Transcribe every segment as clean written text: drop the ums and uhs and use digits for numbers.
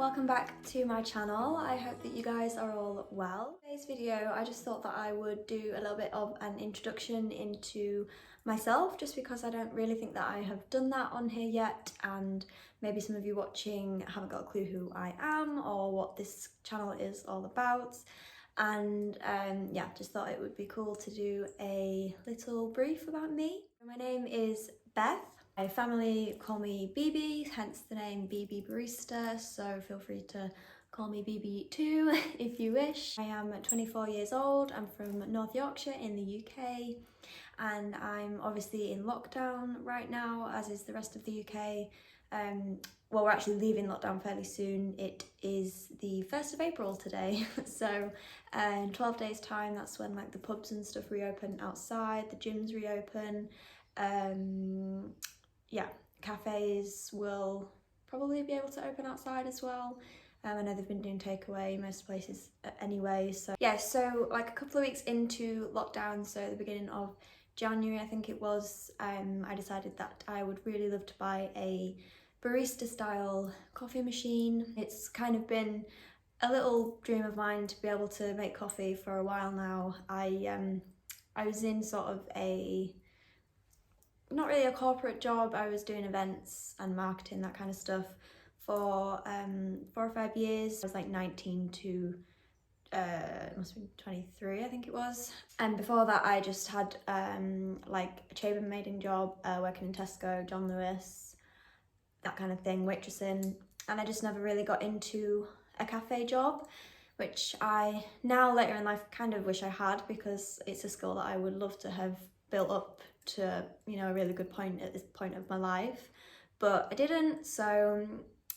welcome back to my channel. I hope that you guys are all well. In today's video, I just thought that I would do a little bit of an introduction into myself, just because I don't really think that I have done that on here yet, and maybe some of you watching haven't got a clue who I am or what this channel is all about. And yeah, just thought it would be cool to do a little brief about me. My name is Beth. My family call me BB, hence the name bbbarista, so feel free to call me BB too if you wish. I am 24 years old, I'm from North Yorkshire in the UK, and I'm obviously in lockdown right now, as is the rest of the UK. Well, we're actually leaving lockdown fairly soon. It is the 1st of April today, so in 12 days time, that's when like the pubs and stuff reopen outside, the gyms reopen. Yeah, cafes will probably be able to open outside as well. I know they've been doing takeaway most places anyway, so yeah, so like a couple of weeks into lockdown, so the beginning of January I think it was, I decided that I would really love to buy a barista style coffee machine. It's kind of been a little dream of mine to be able to make coffee for a while now. I was in sort of not really a corporate job. I was doing events and marketing, that kind of stuff, for 4 or 5 years. I was like 19 to it must have been 23 I think it was, and before that I just had like a chambermaiding job, working in Tesco, John Lewis, that kind of thing, waitressing, and I just never really got into a cafe job, which I now later in life kind of wish I had, because it's a skill that I would love to have built up to, you know, a really good point at this point of my life, but I didn't. So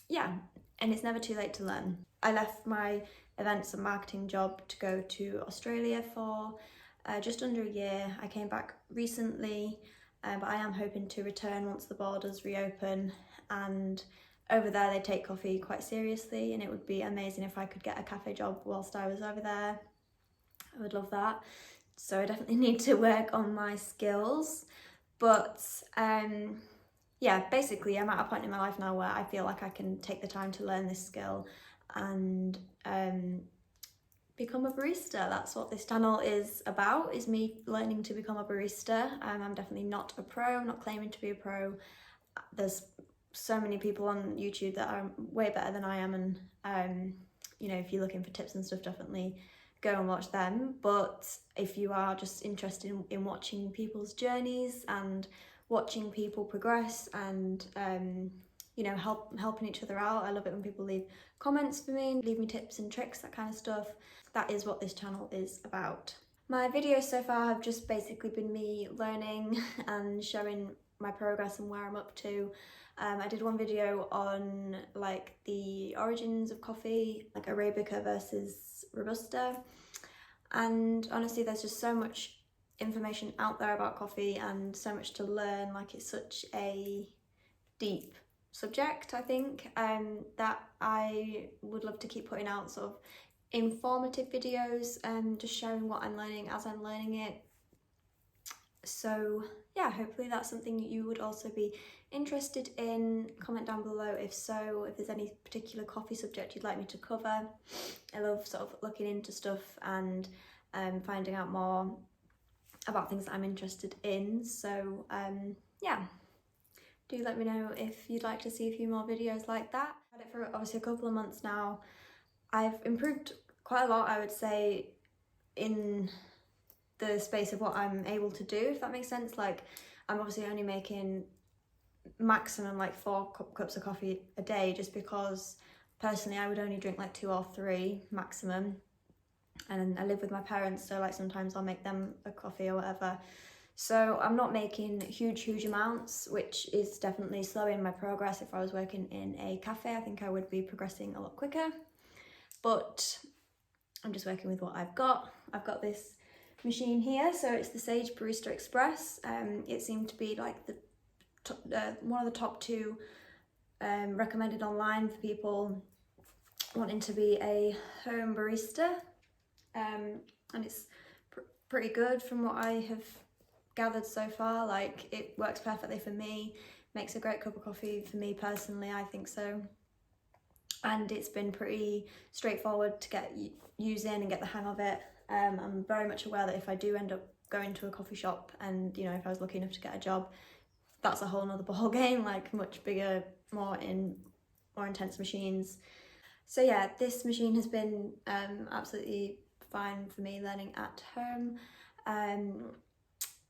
yeah, and it's never too late to learn. I left my events and marketing job to go to Australia for just under a year. I came back recently, but I am hoping to return once the borders reopen, and over there they take coffee quite seriously, and it would be amazing if I could get a cafe job whilst I was over there. I would love that. So I definitely need to work on my skills, but yeah, basically I'm at a point in my life now where I feel like I can take the time to learn this skill and become a barista. That's what this channel is about, is me learning to become a barista. I'm definitely not a pro, I'm not claiming to be a pro. There's so many people on YouTube that are way better than I am, and you know, if you're looking for tips and stuff, definitely go and watch them. But if you are just interested in watching people's journeys and watching people progress and you know, helping each other out, I love it when people leave comments for me, leave me tips and tricks, that kind of stuff. That is what this channel is about. My videos so far have just basically been me learning and showing my progress and where I'm up to. I did one video on like the origins of coffee, like Arabica versus Robusta, and honestly there's just so much information out there about coffee and so much to learn. Like, it's such a deep subject, I think, that I would love to keep putting out sort of informative videos and just sharing what I'm learning as I'm learning it. So yeah, hopefully that's something that you would also be interested in. Comment down below if so, if there's any particular coffee subject you'd like me to cover. I love sort of looking into stuff and finding out more about things that I'm interested in. So yeah, do let me know if you'd like to see a few more videos like that. I've had it for obviously a couple of months now. I've improved quite a lot, I would say, in the space of what I'm able to do, if that makes sense. Like, I'm obviously only making maximum like 4 cups of coffee a day, just because personally I would only drink like 2 or 3 maximum, and I live with my parents, so like sometimes I'll make them a coffee or whatever. So I'm not making huge amounts, which is definitely slowing my progress. If I was working in a cafe, I think I would be progressing a lot quicker, but I'm just working with what I've got. I've got this machine here, so it's the Sage Barista Express. It seemed to be like the one of the top 2 recommended online for people wanting to be a home barista, and it's pretty good from what I have gathered so far. Like, it works perfectly for me, makes a great cup of coffee for me personally, I think so. and it's been pretty straightforward to get using and get the hang of it. I'm very much aware that if I do end up going to a coffee shop and, you know, if I was lucky enough to get a job, that's a whole nother ball game, like much bigger, more intense machines. So yeah, this machine has been absolutely fine for me learning at home.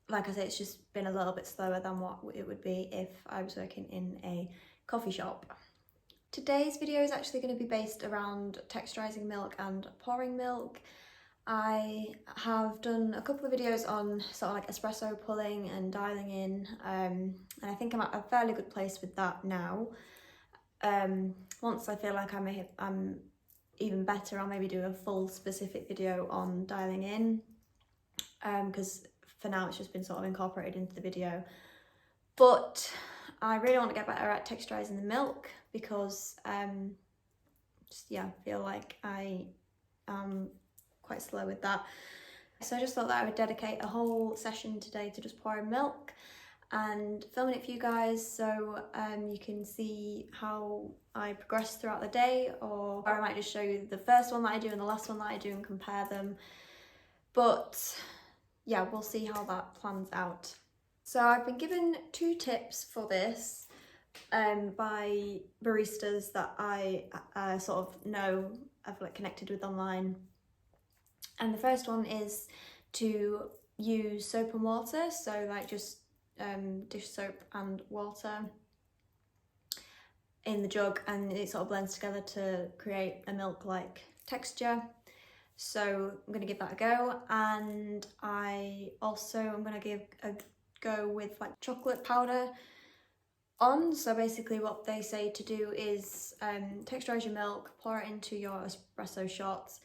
Like I say, it's just been a little bit slower than what it would be if I was working in a coffee shop. Today's video is actually going to be based around texturising milk and pouring milk. I have done a couple of videos on sort of like espresso pulling and dialing in, and I think I'm at a fairly good place with that now. Once I feel like I'm even better, I'll maybe do a full specific video on dialing in, because for now it's just been sort of incorporated into the video. But I really want to get better at texturising the milk because just, yeah, I feel like I am quite slow with that. So I just thought that I would dedicate a whole session today to just pouring milk and filming it for you guys, so you can see how I progress throughout the day, or I might just show you the first one that I do and the last one that I do and compare them. But yeah, we'll see how that plans out. So I've been given 2 tips for this by baristas that I sort of know, I've like connected with online. And the first one is to use soap and water, so like just dish soap and water in the jug, and it sort of blends together to create a milk-like texture. So I'm going to give that a go, and I also am going to give a go with like chocolate powder on. So basically what they say to do is texturise your milk, pour it into your espresso shots,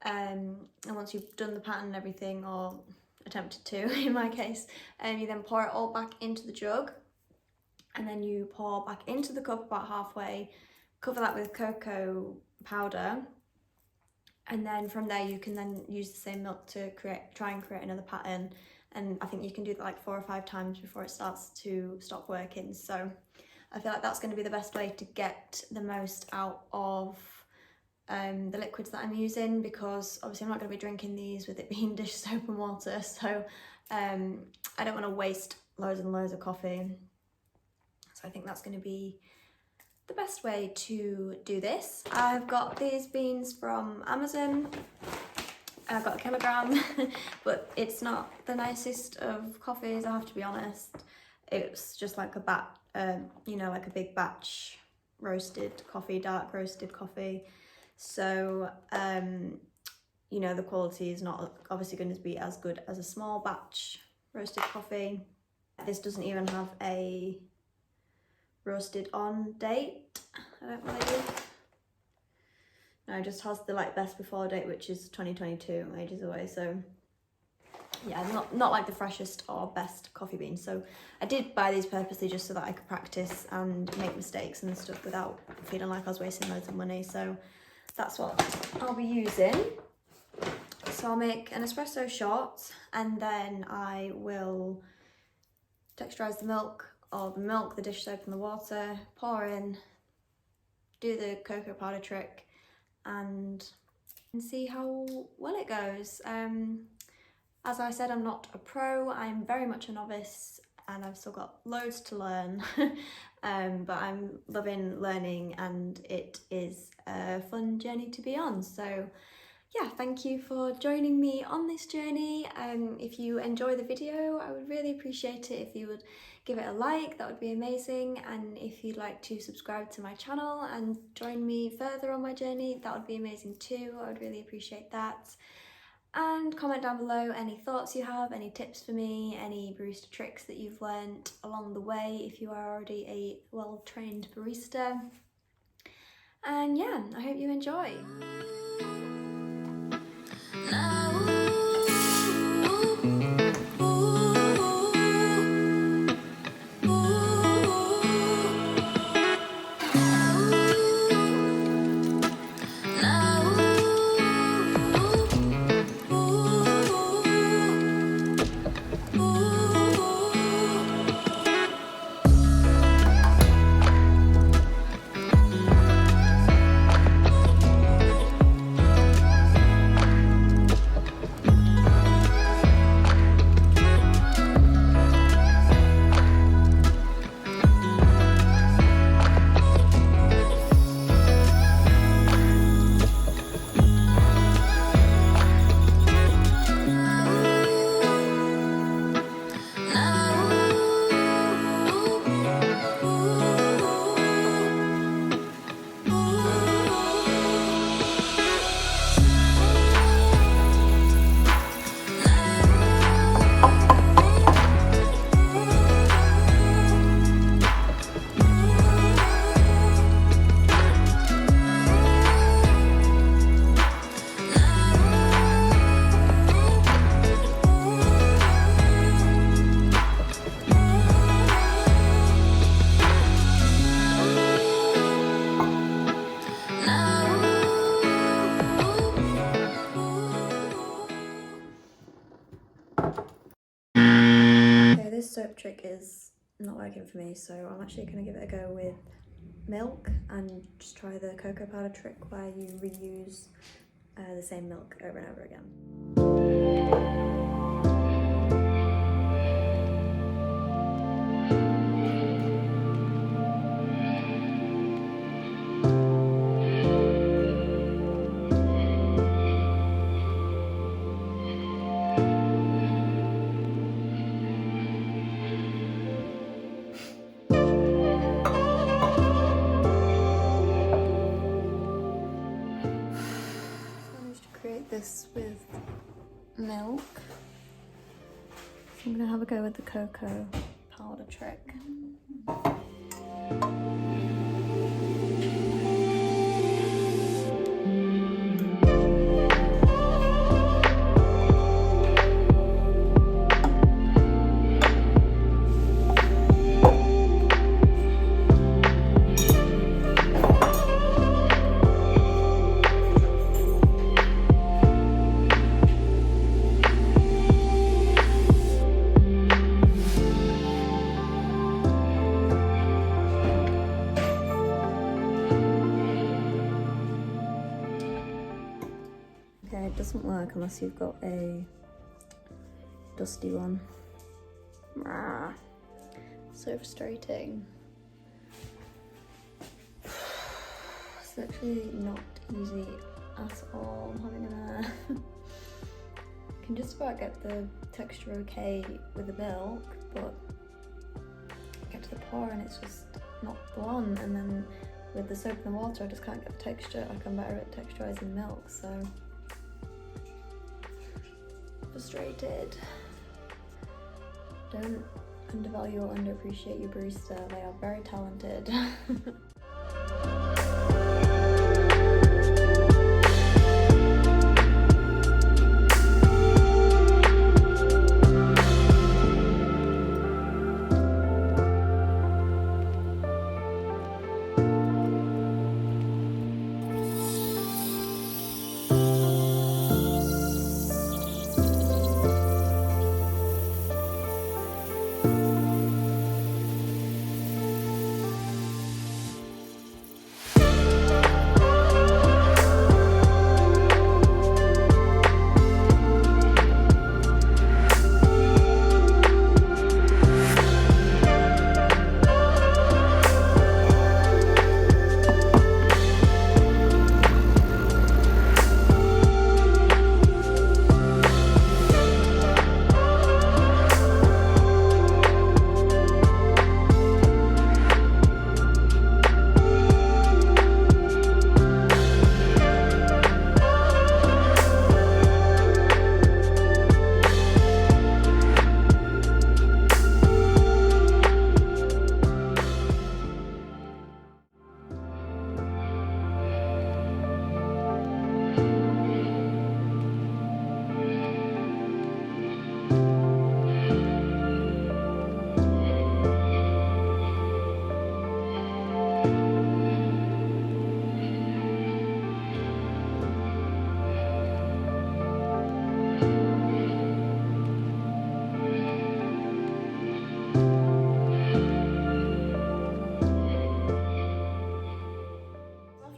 and once you've done the pattern and everything, or attempted to in my case, you then pour it all back into the jug, and then you pour back into the cup about halfway, cover that with cocoa powder, and then from there you can then use the same milk to try and create another pattern. And I think you can do that like 4 or 5 times before it starts to stop working. So I feel like that's going to be the best way to get the most out of the liquids that I'm using, because obviously I'm not going to be drinking these with it being dish soap and water, so I don't want to waste loads and loads of coffee. So I think that's going to be the best way to do this. I've got these beans from Amazon. I've got a kilogram, but it's not the nicest of coffees, I have to be honest. It's just like a you know, like a big batch roasted coffee, dark roasted coffee. So, you know, the quality is not obviously going to be as good as a small batch roasted coffee. This doesn't even have a roasted on date, I don't believe. No, it just has the like best before date, which is 2022, ages away. So yeah, not like the freshest or best coffee beans. So I did buy these purposely just so that I could practice and make mistakes and stuff without feeling like I was wasting loads of money. So that's what I'll be using. So I'll make an espresso shot, and then I will texturise the milk, the dish soap and the water, pour in, do the cocoa powder trick, and see how well it goes. As I said, I'm not a pro, I'm very much a novice and I've still got loads to learn, but I'm loving learning and it is a fun journey to be on. So yeah, thank you for joining me on this journey. If you enjoy the video, I would really appreciate it if you would give it a like, that would be amazing. And if you'd like to subscribe to my channel and join me further on my journey, that would be amazing too. I would really appreciate that. And comment down below any thoughts you have, any tips for me, any barista tricks that you've learnt along the way if you are already a well-trained barista. And yeah, I hope you enjoy. soap trick is not working for me, so I'm actually going to give it a go with milk and just try the cocoa powder trick where you reuse the same milk over and over again. This with milk. So I'm going to have a go with the cocoa powder trick. Okay, it doesn't work unless you've got a dusty one. So frustrating. It's actually not easy at all. I'm having I can just about get the texture okay with the milk, but I get to the pour and it's just not the one. And then with the soap and the water, I just can't get the texture. Like, I'm better at texturising milk, so frustrated. Don't undervalue or underappreciate your barista. They are very talented.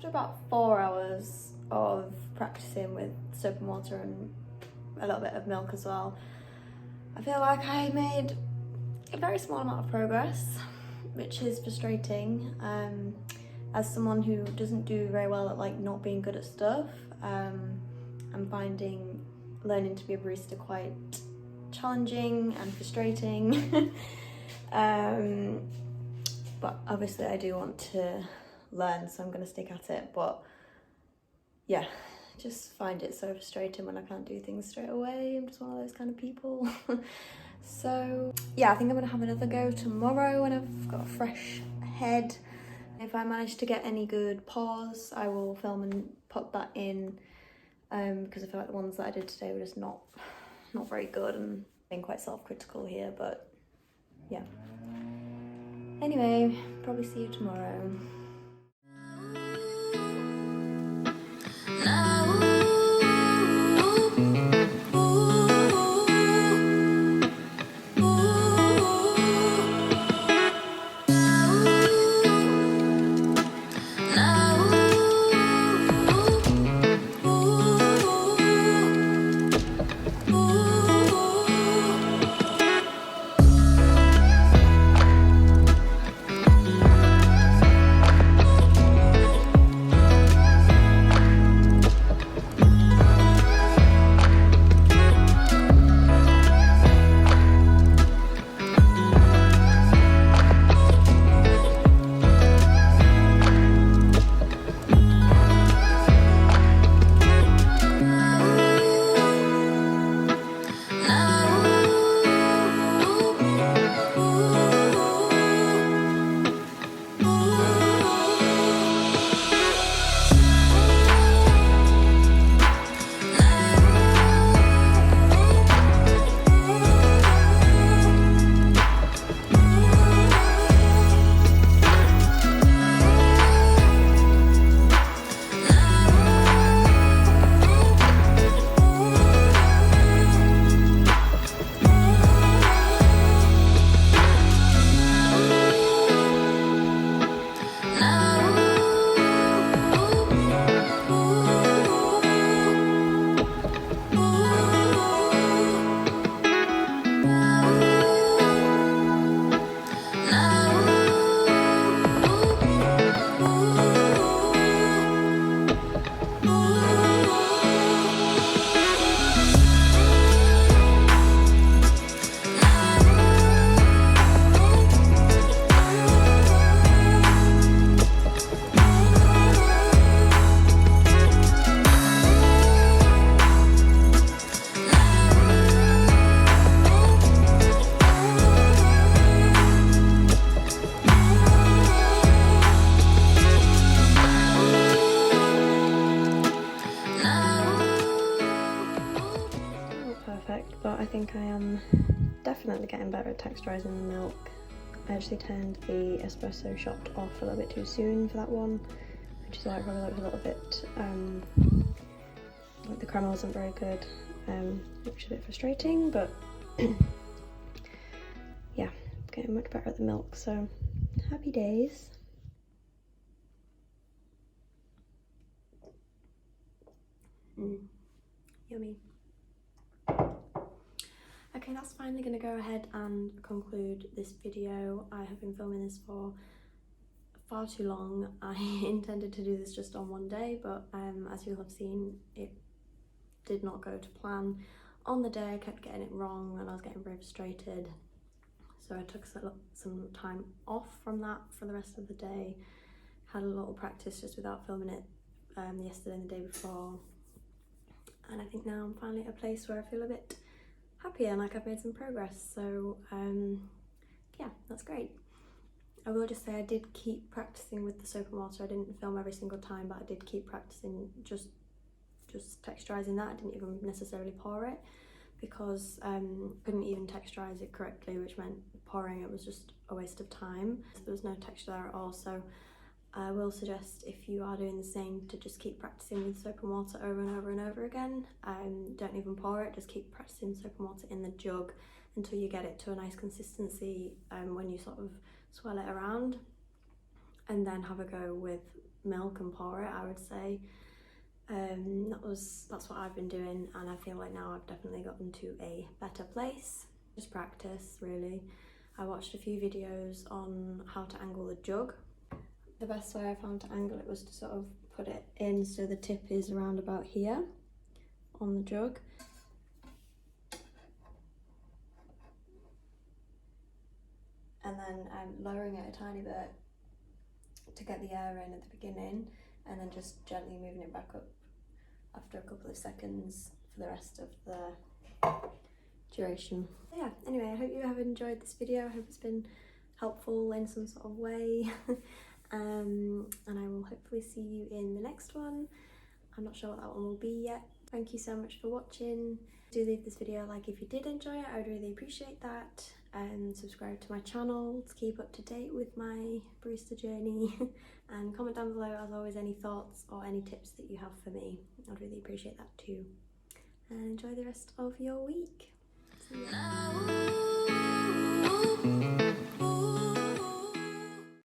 About 4 hours of practicing with soap and water and a little bit of milk as well, I feel like I made a very small amount of progress, which is frustrating. As someone who doesn't do very well at like not being good at stuff, I'm finding learning to be a barista quite challenging and frustrating. But obviously I do want to learn, so I'm going to stick at it. But yeah, just find it so frustrating when I can't do things straight away. I'm just one of those kind of people. So yeah, I think I'm going to have another go tomorrow when I've got a fresh head. If I manage to get any good pours, I will film and put that in, because I feel like the ones that I did today were just not very good, and being quite self-critical here, but yeah. Anyway, probably see you tomorrow. think I am definitely getting better at texturising the milk. I actually turned the espresso shot off a little bit too soon for that one, which is why it probably looked a little bit like the crema wasn't very good, which is a bit frustrating, but yeah, getting much better at the milk, so happy days. Yummy. Okay, that's finally going to go ahead and conclude this video. I have been filming this for far too long. I intended to do this just on one day, but as you'll have seen, it did not go to plan. On the day I kept getting it wrong and I was getting very frustrated, so I took some time off from that for the rest of the day. Had a little practice just without filming it yesterday and the day before, and I think now I'm finally at a place where I feel a bit happier and like I've made some progress, so yeah, that's great. I will just say I did keep practicing with the soap and water. I didn't film every single time, but I did keep practicing just texturising that. I didn't even necessarily pour it because I couldn't even texturise it correctly, which meant pouring it was just a waste of time. So there was no texture there at all, so I will suggest, if you are doing the same, to just keep practicing with soap and water over and over and over again. Don't even pour it, just keep practicing soap and water in the jug until you get it to a nice consistency when you sort of swirl it around, and then have a go with milk and pour it, I would say. That's what I've been doing, and I feel like now I've definitely gotten to a better place. Just practice, really. I watched a few videos on how to angle the jug. The best way I found to angle it was to sort of put it in so the tip is around about here on the jug. And then lowering it a tiny bit to get the air in at the beginning, and then just gently moving it back up after a couple of seconds for the rest of the duration. Yeah, anyway, I hope you have enjoyed this video. I hope it's been helpful in some sort of way. And I will hopefully see you in the next one. I'm not sure what that one will be yet. Thank you so much for watching. Do leave this video a like if you did enjoy it. I would really appreciate that. And subscribe to my channel to keep up to date with my barista journey. And comment down below, as always, any thoughts or any tips that you have for me. I'd really appreciate that too. And enjoy the rest of your week. See ya.